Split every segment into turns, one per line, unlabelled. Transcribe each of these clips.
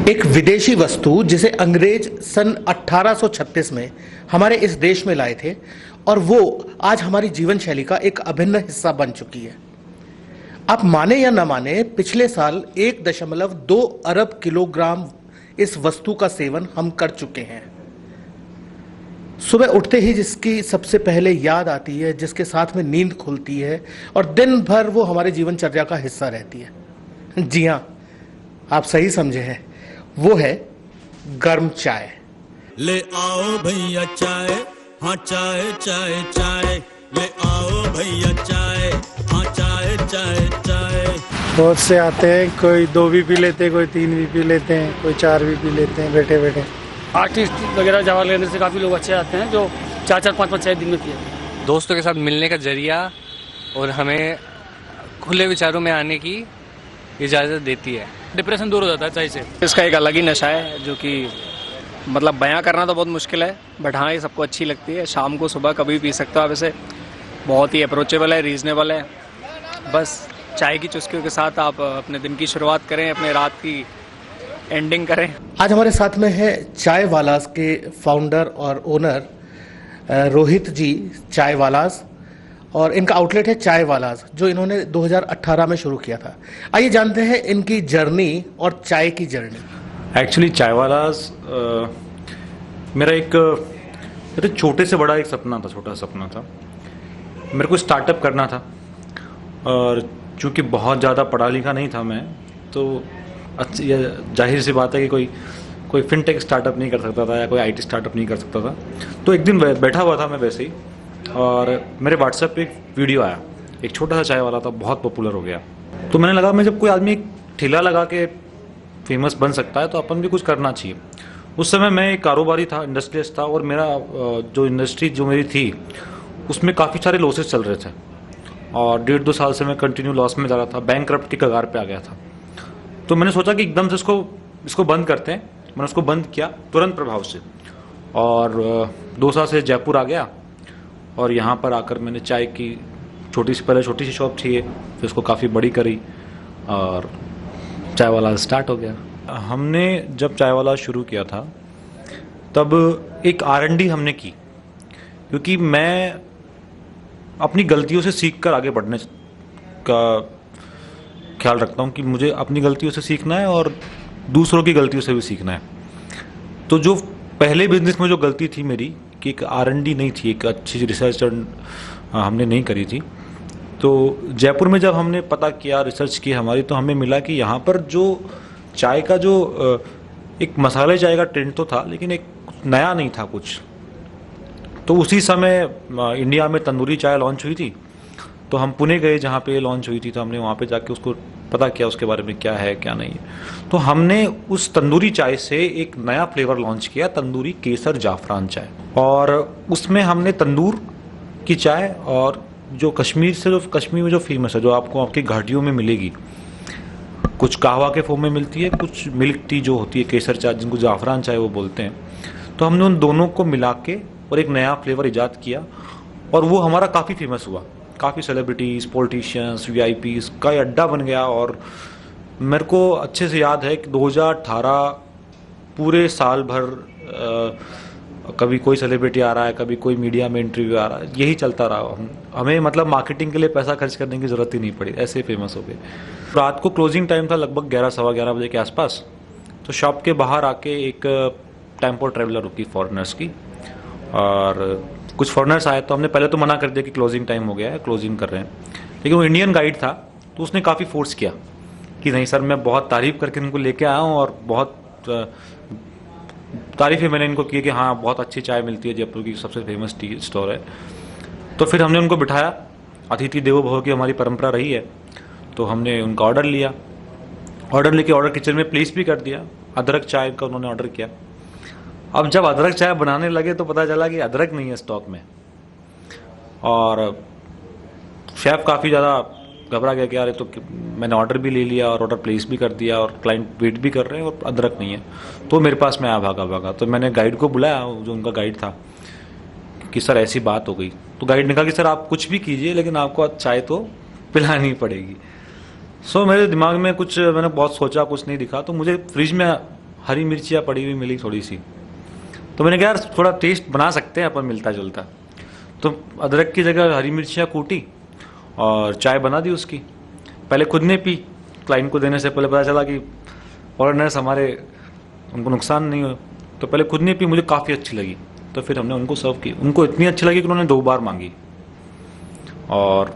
एक विदेशी वस्तु जिसे अंग्रेज सन 1836 में हमारे इस देश में लाए थे और वो आज हमारी जीवन शैली का एक अभिन्न हिस्सा बन चुकी है। आप माने या न माने, पिछले साल 1.2 अरब किलोग्राम इस वस्तु का सेवन हम कर चुके हैं। सुबह उठते ही जिसकी सबसे पहले याद आती है, जिसके साथ में नींद खुलती है और दिन भर वो हमारे जीवनचर्या का हिस्सा रहती है। जी हाँ, आप सही समझे हैं, वो है गर्म चाय।
ले आओ भैया चाय, हाँ चाय चाय चाय, ले आओ भैया चाय, हाँ चाय चाय चाय।
बहुत से आते हैं, कोई 2 भी पी लेते हैं, कोई 3 भी पी लेते हैं, कोई 4 भी पी लेते हैं बैठे बैठे।
आर्टिस्ट वगैरह जवाहर लेने से काफ़ी लोग अच्छे आते हैं जो 4-4, 5-5 चाय दिन में पिए।
दोस्तों के साथ मिलने का जरिया और हमें खुले विचारों में आने की इजाज़त देती है।
डिप्रेशन दूर हो जाता है चाय से।
इसका एक अलग ही नशा है जो कि मतलब बयां करना तो बहुत मुश्किल है, बट हाँ ये सबको अच्छी लगती है। शाम को सुबह कभी भी पी सकते हो आप इसे। बहुत ही अप्रोचेबल है, रीज़नेबल है। बस चाय की चुस्कियों के साथ आप अपने दिन की शुरुआत करें, अपने रात की एंडिंग करें।
आज हमारे साथ में है चाय वालास के फाउंडर और ओनर रोहित जी चाय वालास, और इनका आउटलेट है चाय वालास जो इन्होंने 2018 में शुरू किया था। आइए जानते हैं इनकी जर्नी और चाय की जर्नी।
एक्चुअली चाय वालास मेरा छोटे से बड़ा एक सपना था, छोटा सपना था। मेरे को स्टार्टअप करना था और चूँकि बहुत ज़्यादा पढ़ा लिखा नहीं था मैं, तो जाहिर सी बात है कि कोई फिनटेक स्टार्टअप नहीं कर सकता था या कोई आईटी स्टार्टअप नहीं कर सकता था। तो एक दिन बैठा हुआ था मैं वैसे ही, और मेरे व्हाट्सएप पे एक वीडियो आया, एक छोटा सा चाय वाला था, बहुत पॉपुलर हो गया। तो मैंने लगा मैं जब कोई आदमी एक ठेला लगा के फेमस बन सकता है तो अपन भी कुछ करना चाहिए। उस समय मैं एक कारोबारी था, इंडस्ट्रियलिस्ट था, और मेरा जो इंडस्ट्री जो मेरी थी उसमें काफ़ी सारे लॉसेस चल रहे थे और 1.5-2 साल से मैं कंटिन्यू लॉस में जा रहा था, बैंकक्रप्ट की कगार पे आ गया था। तो मैंने सोचा कि एकदम से इसको बंद करते हैं। मैंने उसको बंद किया तुरंत प्रभाव से, और 2 साल से जयपुर आ गया और यहाँ पर आकर मैंने चाय की छोटी सी शॉप थी, फिर उसको काफ़ी बड़ी करी और चाय वाला स्टार्ट हो गया। हमने जब चाय वाला शुरू किया था तब एक R&D हमने की, क्योंकि मैं अपनी गलतियों से सीख कर आगे बढ़ने का ख्याल रखता हूँ कि मुझे अपनी गलतियों से सीखना है और दूसरों की गलतियों से भी सीखना है। तो जो पहले बिजनेस में जो गलती थी मेरी कि एक R&D नहीं थी, एक अच्छी रिसर्च हमने नहीं करी थी। तो जयपुर में जब हमने पता किया, रिसर्च की हमारी, तो हमें मिला कि यहाँ पर जो चाय का जो एक मसाले चाय का ट्रेंड तो था, लेकिन एक नया नहीं था कुछ। तो उसी समय इंडिया में तंदूरी चाय लॉन्च हुई थी, तो हम पुणे गए जहाँ पे लॉन्च हुई थी। तो हमने वहाँ पे जाके उसको पता किया उसके बारे में क्या है क्या नहीं है। तो हमने उस तंदूरी चाय से एक नया फ्लेवर लॉन्च किया, तंदूरी केसर जाफरान चाय। और उसमें हमने तंदूर की चाय और जो कश्मीर में जो फेमस है, जो आपको आपकी घाटियों में मिलेगी, कुछ कहवा के फॉर्म में मिलती है, कुछ मिल्क टी जो होती है, केसर चाय जिनको जाफरान चाय वो बोलते हैं। तो हमने उन दोनों को मिला के और एक नया फ्लेवर ईजाद किया और वो हमारा काफ़ी फेमस हुआ। काफ़ी सेलिब्रिटीज़, पॉलिटिशियंस, VIPs का अड्डा बन गया। और मेरे को अच्छे से याद है कि 2018 पूरे साल भर कभी कोई सेलिब्रिटी आ रहा है, कभी कोई मीडिया में इंटरव्यू आ रहा है, यही चलता रहा। हमें मतलब मार्केटिंग के लिए पैसा खर्च करने की ज़रूरत ही नहीं पड़ी, ऐसे फेमस हो गए। रात को क्लोजिंग टाइम था लगभग 11-11:15 बजे के आसपास। तो शॉप के बाहर आके एक टेम्पो ट्रेवलर रुकी फॉरेनर्स की, और कुछ फॉरेनर्स आए। तो हमने पहले तो मना कर दिया कि क्लोजिंग टाइम हो गया है, क्लोजिंग कर रहे हैं। लेकिन वो इंडियन गाइड था, तो उसने काफ़ी फोर्स किया कि नहीं सर, मैं बहुत तारीफ़ करके इनको लेके आया हूँ और बहुत तारीफ़ें मैंने इनको की कि हाँ बहुत अच्छी चाय मिलती है, जयपुर की सबसे फेमस टी स्टोर है। तो फिर हमने उनको बिठाया, अतिथि देवो भव की हमारी परंपरा रही है। तो हमने उनका ऑर्डर लिया, ऑर्डर लेके ऑर्डर किचन में प्लेस भी कर दिया। अदरक चाय का उन्होंने ऑर्डर किया। अब जब अदरक चाय बनाने लगे तो पता चला कि अदरक नहीं है स्टॉक में, और शेफ़ काफ़ी ज़्यादा घबरा गया कि यार तो मैंने ऑर्डर भी ले लिया और ऑर्डर प्लेस भी कर दिया और क्लाइंट वेट भी कर रहे हैं और अदरक नहीं है। तो मेरे पास में आया भागा। तो मैंने गाइड को बुलाया, जो उनका गाइड था, कि सर ऐसी बात हो गई। तो गाइड ने कहा कि सर आप कुछ भी कीजिए लेकिन आपको चाय तो पिलानी पड़ेगी। मेरे दिमाग में मैंने बहुत सोचा, कुछ नहीं दिखा। तो मुझे फ्रिज में हरी मिर्चियाँ पड़ी हुई मिली थोड़ी सी, तो मैंने कहा यार थोड़ा टेस्ट बना सकते हैं अपन मिलता जुलता। तो अदरक की जगह हरी मिर्चियाँ कूटी और चाय बना दी उसकी। पहले खुद ने पी, क्लाइंट को देने से पहले पता चला कि फॉरेनर्स हमारे उनको नुकसान नहीं हो, तो पहले खुद ने पी, मुझे काफ़ी अच्छी लगी, तो फिर हमने उनको सर्व की। उनको इतनी अच्छी लगी कि उन्होंने 2 बार मांगी और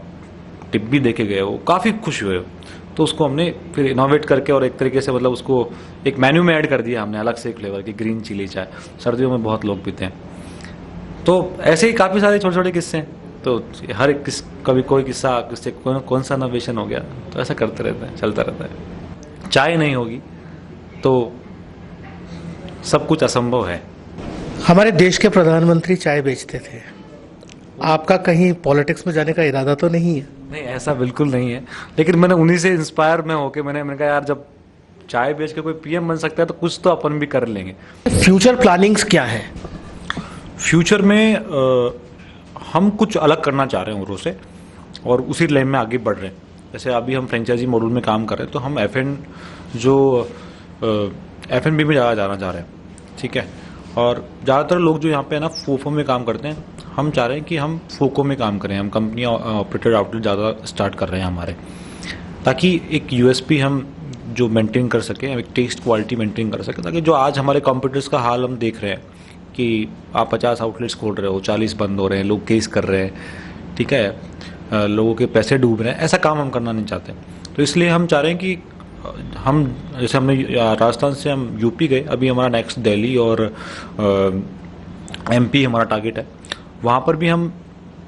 टिप भी दे के गए, वो काफ़ी खुश हुए। तो उसको हमने फिर इनोवेट करके और एक तरीके से मतलब उसको एक मेन्यू में ऐड कर दिया हमने, अलग से एक फ्लेवर की ग्रीन चिली चाय, सर्दियों में बहुत लोग पीते हैं। तो ऐसे ही काफ़ी सारे छोटे छोटे किस्से हैं। तो हर एक कभी कोई किस्सा किससे कौन सा इनोवेशन हो गया, तो ऐसा करते रहते हैं, चलता रहता है। चाय नहीं होगी तो सब कुछ असंभव है।
हमारे देश के प्रधानमंत्री चाय बेचते थे, आपका कहीं पॉलिटिक्स में जाने का इरादा तो नहीं है?
नहीं, ऐसा बिल्कुल नहीं है, लेकिन मैंने उन्हीं से इंस्पायर में होके मैंने कहा यार जब चाय बेच के कोई पीएम बन सकता है तो कुछ तो अपन भी कर लेंगे।
फ्यूचर प्लानिंग्स क्या है?
फ्यूचर में हम कुछ अलग करना चाह रहे हैं औरों से और उसी लाइन में आगे बढ़ रहे हैं। जैसे अभी हम फ्रेंचाइजी मॉडल में काम कर रहे हैं, तो हम F&B में ज़्यादा जाना चाह रहे हैं, ठीक है। और ज़्यादातर लोग जो यहाँ पे है ना फोफो में काम करते हैं, हम चाह रहे हैं कि हम फोको में काम करें। हम कंपनी ऑपरेटेड आउटलेट ज़्यादा स्टार्ट कर रहे हैं हमारे, ताकि एक यूएसपी हम जो मेंटेन कर सकें, एक टेस्ट क्वालिटी मेंटेन कर सकें, ताकि जो आज हमारे कॉम्पिटिटर्स का हाल हम देख रहे हैं कि आप 50 आउटलेट्स खोल रहे हो, 40 बंद हो रहे हैं, लोग केस कर रहे हैं, ठीक है, लोगों के पैसे डूब रहे हैं, ऐसा काम हम करना नहीं चाहते। तो इसलिए हम चाह रहे हैं कि हम जैसे हमने राजस्थान से हम यूपी गए, अभी हमारा नेक्स्ट दिल्ली और एमपी हमारा टारगेट है। वहाँ पर भी हम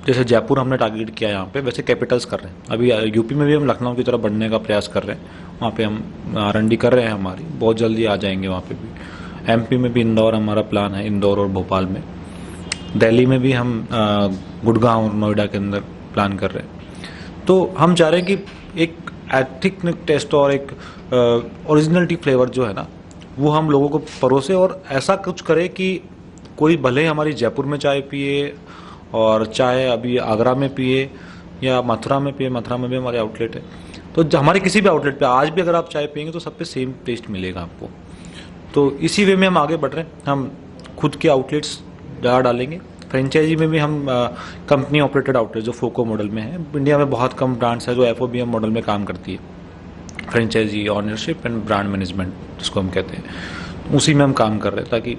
जैसे जयपुर हमने टारगेट किया यहाँ पे, वैसे कैपिटल्स कर रहे हैं। अभी यूपी में भी हम लखनऊ की तरफ बढ़ने का प्रयास कर रहे हैं, वहाँ पे हम R&D कर रहे हैं, हमारी बहुत जल्दी आ जाएंगे वहाँ पे भी। एमपी में भी इंदौर हमारा प्लान है, इंदौर और भोपाल में। दिल्ली में भी हम गुड़गांव और नोएडा के अंदर प्लान कर रहे हैं। तो हम चाह रहे हैं कि एक एथिक टेस्ट और एक ओरिजिनलिटी फ्लेवर जो है ना, वो हम लोगों को परोसे और ऐसा कुछ करे कि कोई भले हमारी जयपुर में चाय पिए और चाय अभी आगरा में पिए या मथुरा में पिए, मथुरा में भी हमारे आउटलेट है, तो हमारे किसी भी आउटलेट पे आज भी अगर आप चाय पियेंगे तो सब पे सेम टेस्ट मिलेगा आपको। तो इसी वे में हम आगे बढ़ रहे हैं। हम खुद के आउटलेट्स ज़्यादा डालेंगे। फ्रेंचाइजी में भी हम कंपनी ऑपरेटेड आउटलेट जो फोको मॉडल में है, इंडिया में बहुत कम ब्रांड्स है जो FOBM मॉडल में काम करती है, franchisee ownership and brand management जिसको हम कहते हैं, उसी में हम काम कर रहे हैं ताकि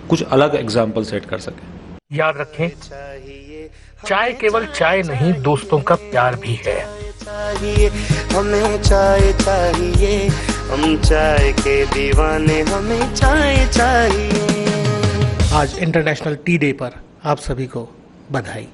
कुछ अलग एग्जाम्पल सेट कर सकें।
याद रखें, चाय केवल चाय नहीं, दोस्तों का प्यार भी है।
हमें चाय चाहिए, हम चाय के दीवाने, हमें चाय चाहिए।
आज इंटरनेशनल टी डे पर आप सभी को बधाई।